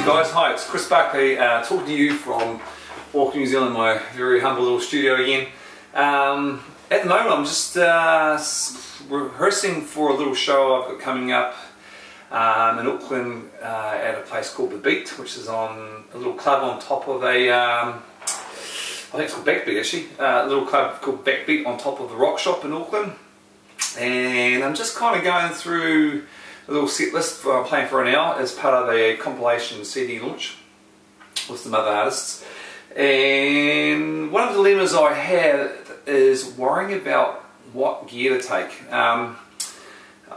guys, hi, it's Chris Barclay talking to you from Auckland, New Zealand, my very humble little studio again. At the moment I'm just rehearsing for a little show I've got coming up in Auckland at a place called The Beat, which is on a little club on top of a, I think it's called Backbeat actually, a little club called Backbeat on top of the Rock Shop in Auckland. And I'm just kind of going through a little set list I'm playing for an hour as part of a compilation CD launch with some other artists. And one of the dilemmas I have is worrying about what gear to take. I'm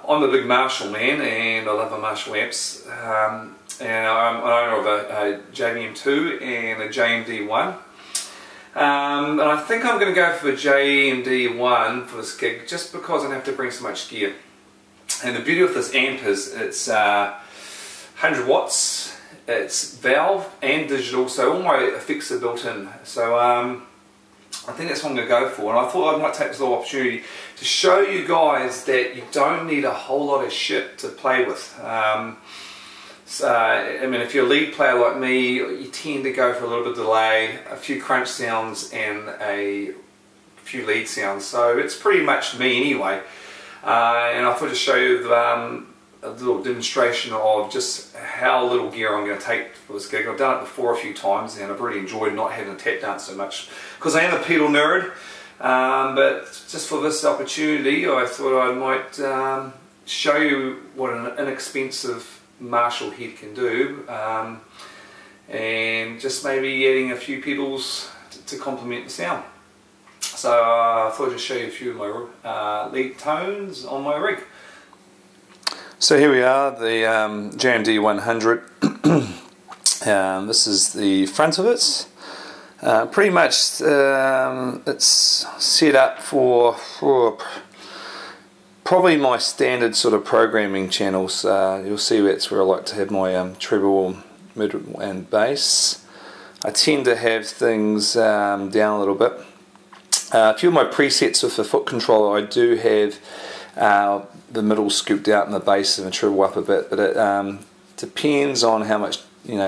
a big Marshall man and I love my Marshall amps. And I'm an owner of a JMD2 and a JMD1. And I think I'm going to go for a JMD1 for this gig just because I don't have to bring so much gear. And the beauty of this amp is it's 100 watts, it's valve and digital, so all my effects are built in. So I think that's what I'm going to go for. And I thought I might take this little opportunity to show you guys that you don't need a whole lot of shit to play with. So, I mean, if you're a lead player like me, you tend to go for a little bit of delay, a few crunch sounds and a few lead sounds. So it's pretty much me anyway. And I thought I'd just show you a little demonstration of just how little gear I'm going to take for this gig. I've done it before a few times and I've really enjoyed not having to tap dance so much because I am a pedal nerd. But just for this opportunity I thought I might show you what an inexpensive Marshall head can do, and just maybe adding a few pedals to complement the sound. So I thought I'd just show you a few of my lead tones on my rig. So here we are, the JMD 100. This is the front of it. Pretty much it's set up for probably my standard sort of programming channels. You'll see that's where I like to have my treble, mid and bass. I tend to have things down a little bit. A few of my presets with the foot controller, I do have the middle scooped out and the bass and the treble up a bit, but it depends on how much,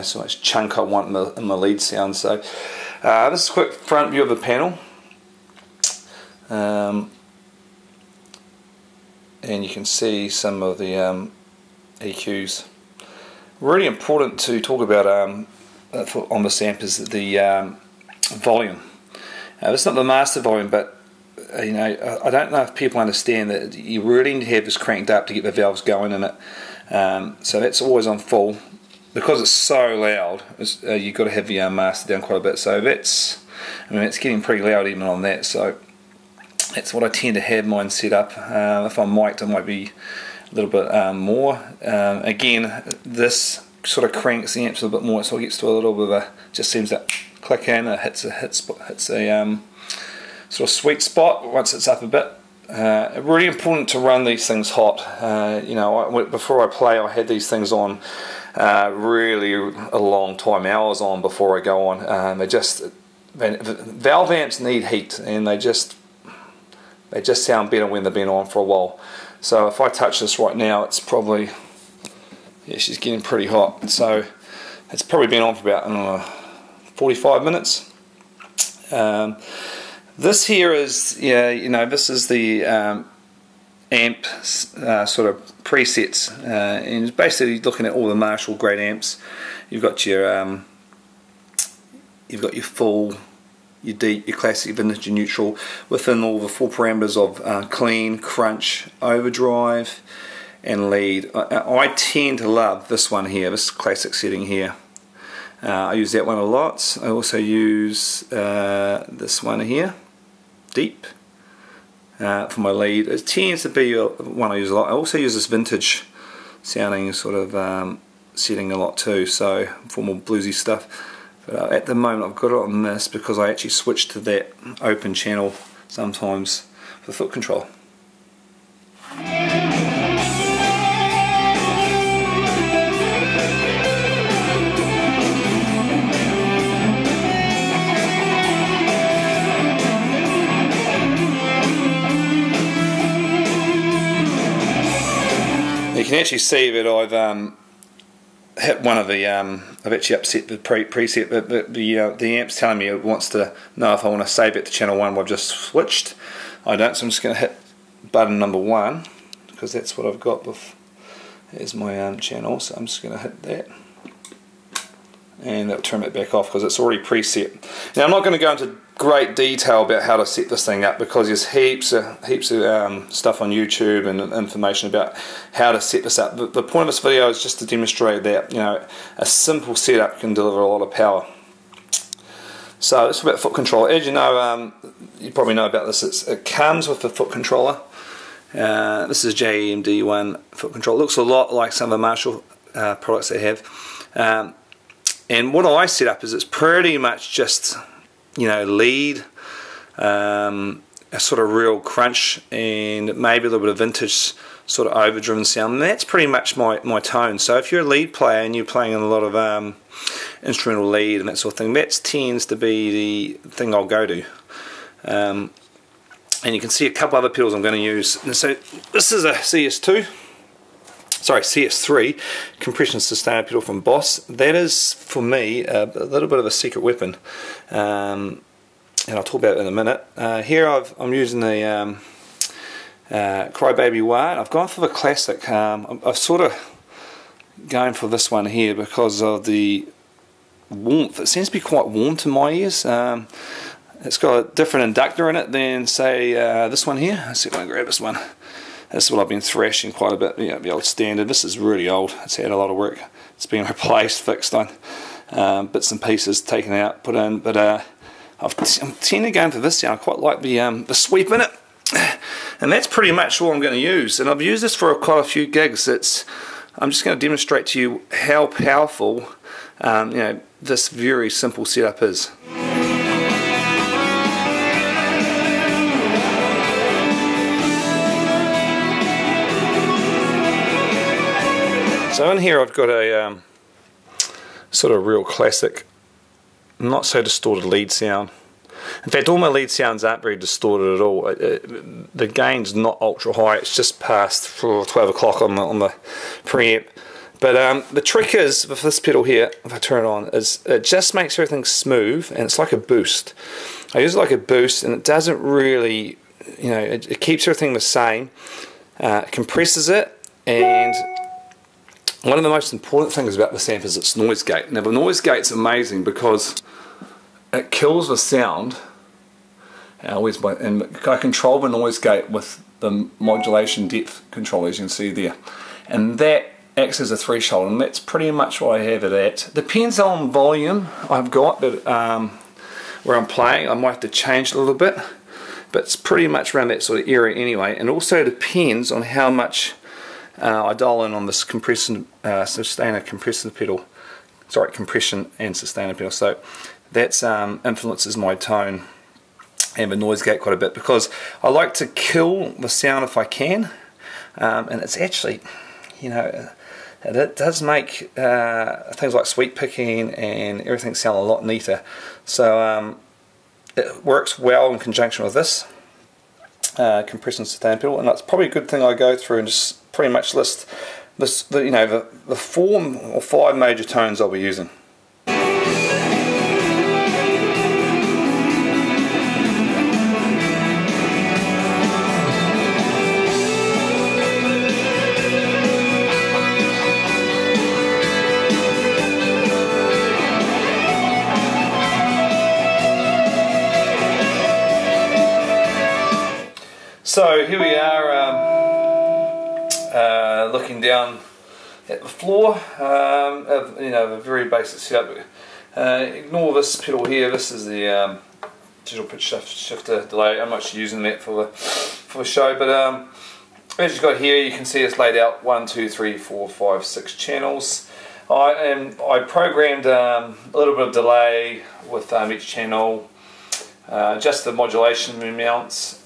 so much chunk I want in my lead sound. So this is a quick front view of the panel. And you can see some of the EQs. Really important to talk about on this amp is the volume. It's not the master volume, but I don't know if people understand that you really need to have this cranked up to get the valves going in it. So that's always on full. Because it's so loud, you've got to have the master down quite a bit. So it's getting pretty loud even on that. So that's what I tend to have mine set up. If I'm mic'd, it might be a little bit more. Again, this sort of cranks the amps a little bit more, so it gets to a little bit of a, just seems to click in, it hits a sort of sweet spot once it's up a bit. Really important to run these things hot. Before I play, I had these things on really a long time, hours on before I go on. Valve amps need heat, and they just sound better when they've been on for a while. So if I touch this right now, it's probably, yeah, she's getting pretty hot. So it's probably been on for about 45 minutes. This here is, this is the amp sort of presets, and it's basically looking at all the Marshall great amps. You've got your full, your deep, your classic, vintage, your neutral, within all the full parameters of clean, crunch, overdrive, and lead. I tend to love this one here, this classic setting here. I use that one a lot. I also use this one here, deep, for my lead. It tends to be one I use a lot. I also use this vintage sounding sort of setting a lot too, so for more bluesy stuff. But at the moment I've got it on this because I actually switch to that open channel sometimes for foot control. You can actually see that I've hit one of the, I've actually upset the preset, but the amp's telling me it wants to know if I want to save it to channel 1. I've just switched. I don't, so I'm just going to hit button number 1, because that's what I've got with, as my channel, so I'm just going to hit that. And that'll turn it back off because it's already preset. Now I'm not going to go into great detail about how to set this thing up, because there's heaps of stuff on YouTube and information about how to set this up. The point of this video is just to demonstrate that, you know, a simple setup can deliver a lot of power. So it's about foot controller. As you know, you probably know about this. It comes with the foot controller. This is JMD 1 foot controller. It looks a lot like some of the Marshall products they have. And what I set up is it's pretty much just, you know, lead, a sort of real crunch, and maybe a little bit of vintage sort of overdriven sound. And that's pretty much my tone. So if you're a lead player and you're playing in a lot of instrumental lead and that sort of thing, that tends to be the thing I'll go to. And you can see a couple other pedals I'm going to use. And so this is a CS-3 compression sustainer pedal from Boss. That is, for me, a little bit of a secret weapon, and I'll talk about it in a minute. Here I'm using the Crybaby Wah. I've gone for the classic. I've sort of going for this one here because of the warmth. It seems to be quite warm to my ears. It's got a different inductor in it than, say, this one here. Let's see if I can grab this one. This is what I've been thrashing quite a bit, you know, the old standard. This is really old. It's had a lot of work. It's been replaced, fixed on, bits and pieces taken out, put in. But I'm tending to go into this sound. I quite like the sweep in it, and that's pretty much all I'm going to use. And I've used this for quite a few gigs. I'm just going to demonstrate to you how powerful, you know, this very simple setup is. So in here I've got a sort of real classic, not so distorted lead sound. In fact, all my lead sounds aren't very distorted at all. The gain's not ultra high, it's just past 12 o'clock on the preamp. But the trick is, with this pedal here, if I turn it on, is it just makes everything smooth, and it's like a boost. I use it like a boost, and it doesn't really, you know, it keeps everything the same, compresses it, and one of the most important things about this amp is its noise gate. Now the noise gate's amazing because it kills the sound, and I control the noise gate with the modulation depth control, as you can see there, and that acts as a threshold, and that's pretty much what I have it at. Depends on volume I've got, but where I'm playing I might have to change it a little bit, but it's pretty much around that sort of area anyway. And also depends on how much I dial in on this compression sustainer compression pedal, compression and sustainer pedal. So that's influences my tone and the noise gate quite a bit, because I like to kill the sound if I can, and it's actually, you know, it does make things like sweep picking and everything sound a lot neater. So it works well in conjunction with this compression sustainer pedal, and that's probably a good thing I go through and just pretty much list this, you know, the 4 or 5 major tones I'll be using. So here we are, looking down at the floor, you know, a very basic setup. Ignore this pedal here. This is the digital pitch shifter delay. I'm not using that for the show, but as you've got here, you can see it's laid out 1, 2, 3, 4, 5, 6 channels. I programmed a little bit of delay with each channel, just the modulation amounts,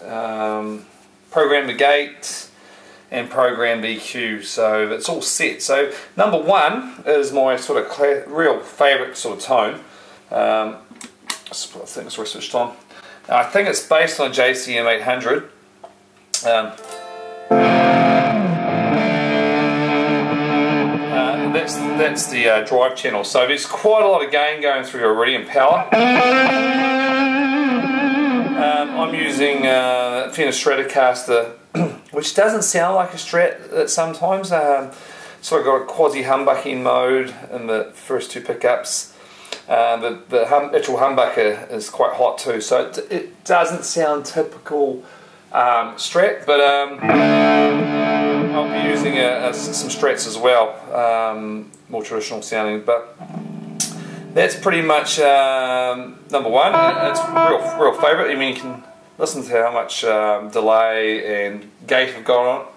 program the gate, and program the EQ, so it's all set. So number 1 is my sort of real favourite sort of tone. I think it's switched on. I think it's based on a JCM 800. that's the drive channel. So there's quite a lot of gain going through already in power. I'm using Fender Stratocaster, which doesn't sound like a Strat sometimes. So I've got a quasi humbucking mode in the first two pickups. The actual humbucker is quite hot too, so it doesn't sound typical Strat, but I'll be using some Strats as well, more traditional sounding. But that's pretty much number one. It's real favourite. I mean, you can listen to how much delay and gate I've got on it.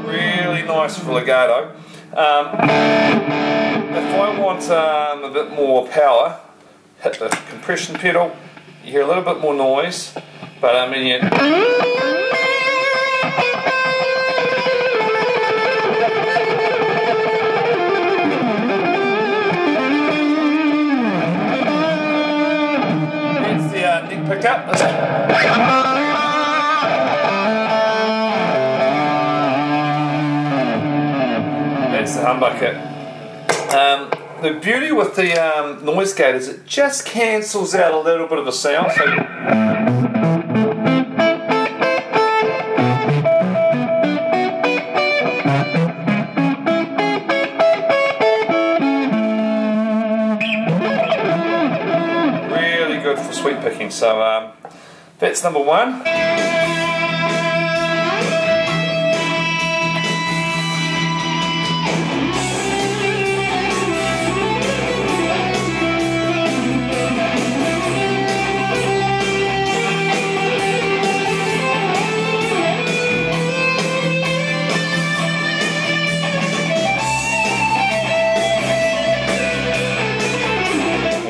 Really nice for legato. If I want a bit more power, hit the compression pedal. You hear a little bit more noise, but I mean, it's the neck pickup. That's the humbucker. The beauty with the noise gate is it just cancels out a little bit of the sound. So really good for sweep picking. So that's number one.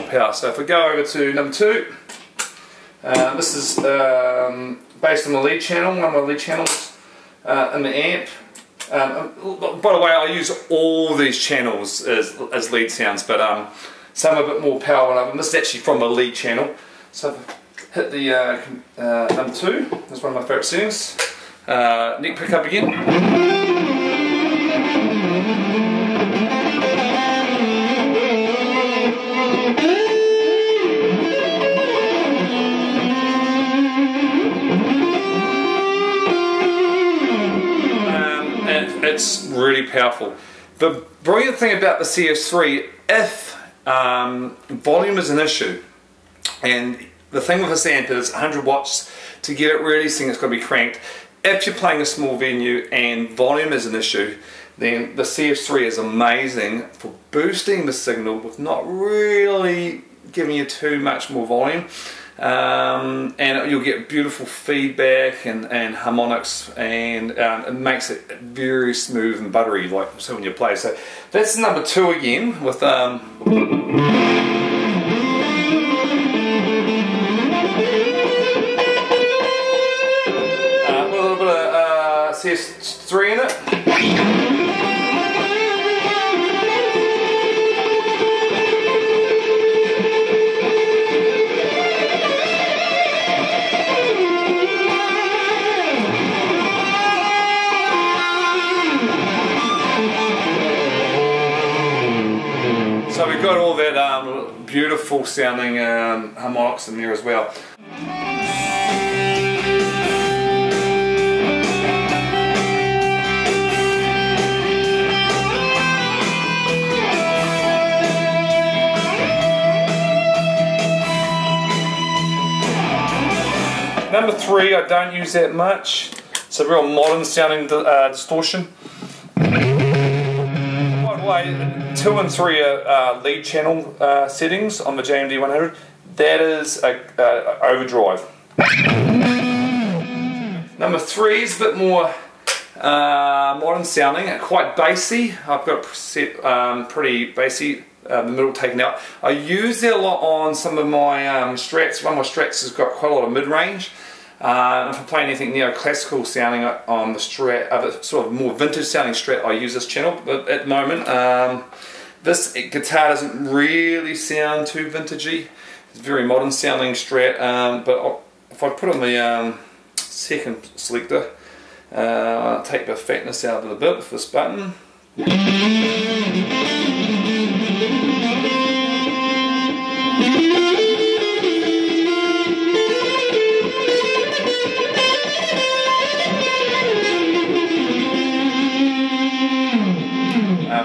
Power. So if we go over to number two, this is based on the lead channel, one of my lead channels in the amp. By the way, I use all these channels as lead sounds, but some are a bit more power than others. This is actually from the lead channel. So if I hit the number two, that's one of my favourite settings. Neck pickup again. It's really powerful. The brilliant thing about the CS-3, if volume is an issue, and the thing with this amp is 100 watts, to get it really sing, it's got to be cranked. If you're playing a small venue and volume is an issue, then the CS-3 is amazing for boosting the signal with not really giving you too much more volume. And you'll get beautiful feedback and harmonics, and it makes it very smooth and buttery, like so when you play. So that's number two again with a little bit of CS-3 in it. So we've got all that beautiful sounding harmonics in there as well. Number three, I don't use that much. It's a real modern sounding distortion. By the way, 2 and 3 are lead channel settings on the JMD 100. That is overdrive. Number 3 is a bit more modern sounding, quite bassy. I've got it set pretty bassy, the middle taken out. I use it a lot on some of my Strats. One of my Strats has got quite a lot of mid-range. If I play anything neoclassical sounding on the Strat, sort of more vintage sounding Strat, I use this channel. But at the moment, this guitar doesn't really sound too vintagey. It's very modern sounding Strat, but if I put on the second selector. Take the fatness out of the bit with this button.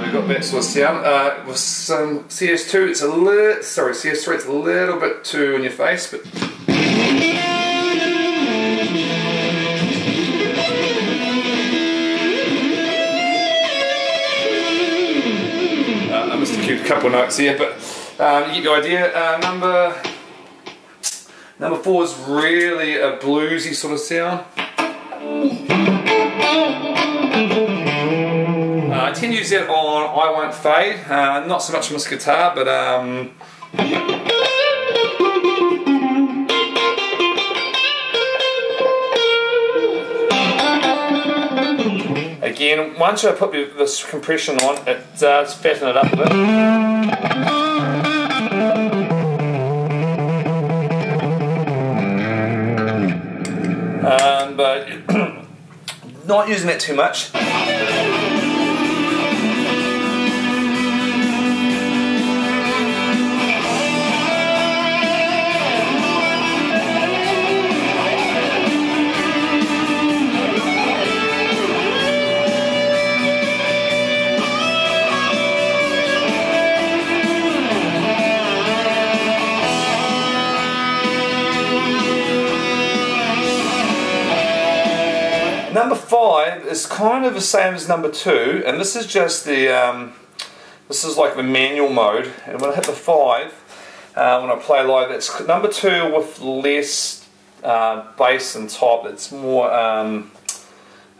We've got that sort of sound. With some CS2, it's a little, CS3, it's a little bit too in your face, but I missed a couple of notes here, but you get the idea. Number 4 is really a bluesy sort of sound. I tend to use that on I Won't Fade, not so much on this guitar, but again, once I put this compression on, it does fatten it up a bit. But not using it too much. Number 5 is kind of the same as number 2, and this is just the this is like the manual mode. And when I hit the 5, when I play live, it's number 2 with less bass and top. It's more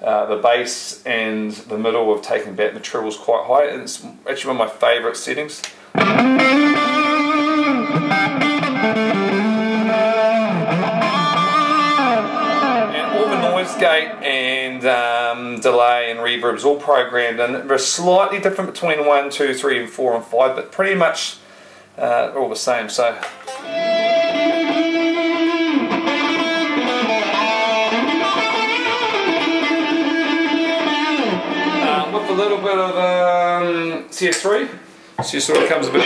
the bass and the middle of taking back the trebles quite high, and it's actually one of my favourite settings. Gate and delay and reverb is all programmed, and they're slightly different between 1, 2, 3, and 4 and 5, but pretty much all the same. So with a little bit of CS3, so sort of comes a bit.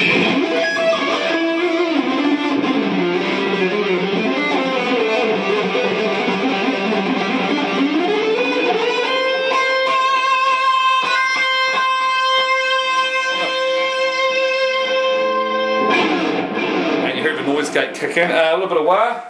Noise gate kick in, a little bit of wah.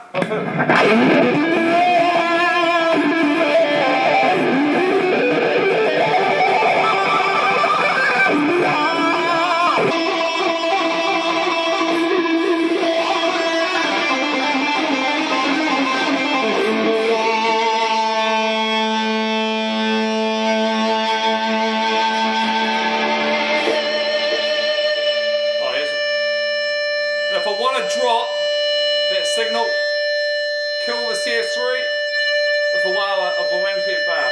If I want to drop that signal, kill the CS3 with a wah of a 1 pet bar.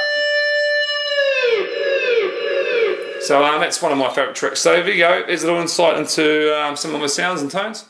So that's one of my favourite tricks. So there you go, there's a little insight into some of my sounds and tones.